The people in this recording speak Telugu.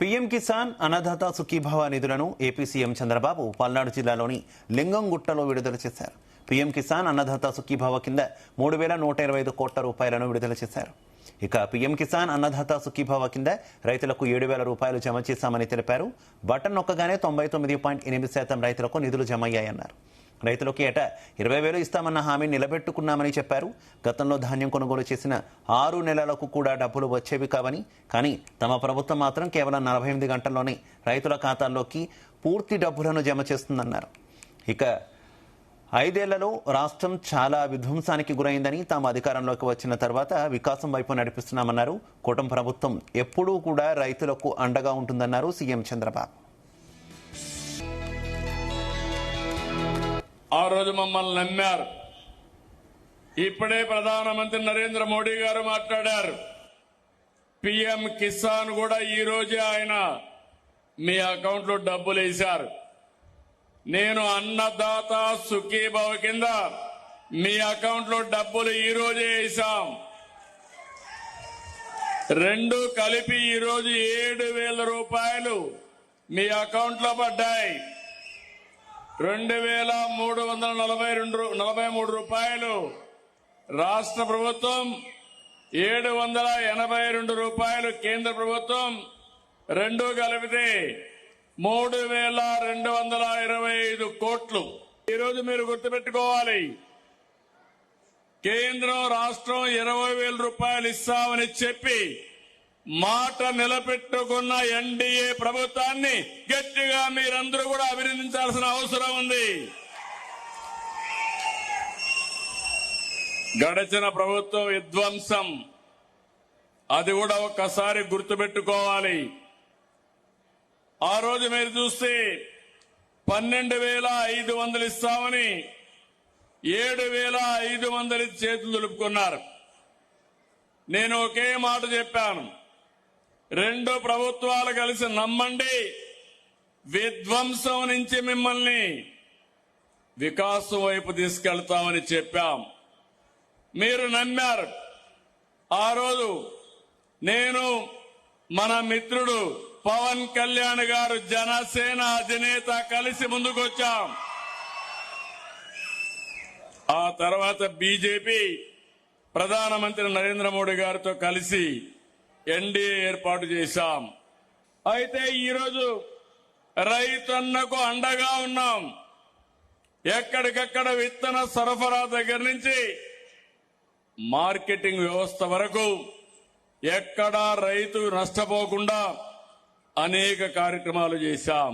పీఎం కిసాన్ అన్నదాత సుఖీభవ నిధులను ఏపీ సీఎం చంద్రబాబు పల్నాడు జిల్లాలోని లింగంగుట్టలో విడుదల చేశారు. పీఎం కిసాన్ అన్నదాత సుఖీభవ కింద 3,125 కోట్ల రూపాయలను విడుదల చేశారు. ఇక పీఎం కిసాన్ అన్నదాత సుఖీభవ కింద రైతులకు 7,000 రూపాయలు జమ చేశామని తెలిపారు. బటన్ నొక్కగానే 99.8% రైతులకు నిధులు జమ అయ్యాయన్నారు. రైతులకు ఏటా 20,000 ఇస్తామన్న హామీ నిలబెట్టుకున్నామని చెప్పారు. గతంలో ధాన్యం కొనుగోలు చేసిన 6 నెలలకు కూడా డబ్బులు వచ్చేవి కావని, కానీ తమ ప్రభుత్వం మాత్రం కేవలం 48 గంటల్లోనే రైతుల ఖాతాల్లోకి పూర్తి డబ్బులను జమ చేస్తుందన్నారు. ఇక 5 ఏళ్లలో రాష్ట్రం చాలా విధ్వంసానికి గురైందని, తాము అధికారంలోకి వచ్చిన తర్వాత వికాసం వైపు నడిపిస్తున్నామన్నారు. కూటమి ప్రభుత్వం ఎప్పుడూ కూడా రైతులకు అండగా ఉంటుందన్నారు సీఎం చంద్రబాబు. ఆ రోజు మమ్మల్ని నమ్మారు. ఇప్పుడే ప్రధానమంత్రి నరేంద్ర మోడీ గారు మాట్లాడారు. పీఎం కిసాన్ కూడా ఈ రోజే ఆయన మీ అకౌంట్లో డబ్బులు వేశారు. నేను అన్నదాత సుఖీభవ కింద మీ అకౌంట్లో డబ్బులు ఈ రోజే వేశాం. రెండు కలిపి ఈ రోజు 7,000 రూపాయలు మీ అకౌంట్లో పడ్డాయి. 2,343 రూపాయలు రాష్ట్ర ప్రభుత్వం, 782 రూపాయలు కేంద్ర ప్రభుత్వం, రెండు కలిపితే 3,225 కోట్లు. ఈరోజు మీరు గుర్తుపెట్టుకోవాలి, కేంద్రం రాష్ట్రం 20,000 రూపాయలు ఇస్తామని చెప్పి మాట నిలబెట్టుకున్న ఎన్డీఏ ప్రభుత్వాన్ని గట్టిగా మీరందరూ కూడా అభినందించాల్సిన అవసరం ఉంది. గడిచిన ప్రభుత్వం విధ్వంసం, అది కూడా ఒక్కసారి గుర్తుపెట్టుకోవాలి. ఆ రోజు మీరు చూస్తే 12,500 ఇస్తామని 7,500 చేతులు దులుపుకున్నారు. నేను ఒకే మాట చెప్పాను, రెండు ప్రభుత్వాలు కలిసి నమ్మండి, విధ్వంసం నుంచి మిమ్మల్ని వికాసం వైపు తీసుకెళ్తామని చెప్పాం. మీరు నమ్మారు. ఆ రోజు నేను, మన మిత్రుడు పవన్ కళ్యాణ్ గారు, జనసేన అధినేత కలిసి ముందుకొచ్చాం. ఆ తర్వాత బీజేపీ ప్రధానమంత్రి నరేంద్ర మోడీ గారితో కలిసి ఎన్డీఏ ఏర్పాటు చేశాం. అయితే ఈరోజు రైతన్నకు అండగా ఉన్నాం. ఎక్కడికక్కడ విత్తన సరఫరా దగ్గర నుంచి మార్కెటింగ్ వ్యవస్థ వరకు ఎక్కడా రైతు నష్టపోకుండా అనేక కార్యక్రమాలు చేశాం.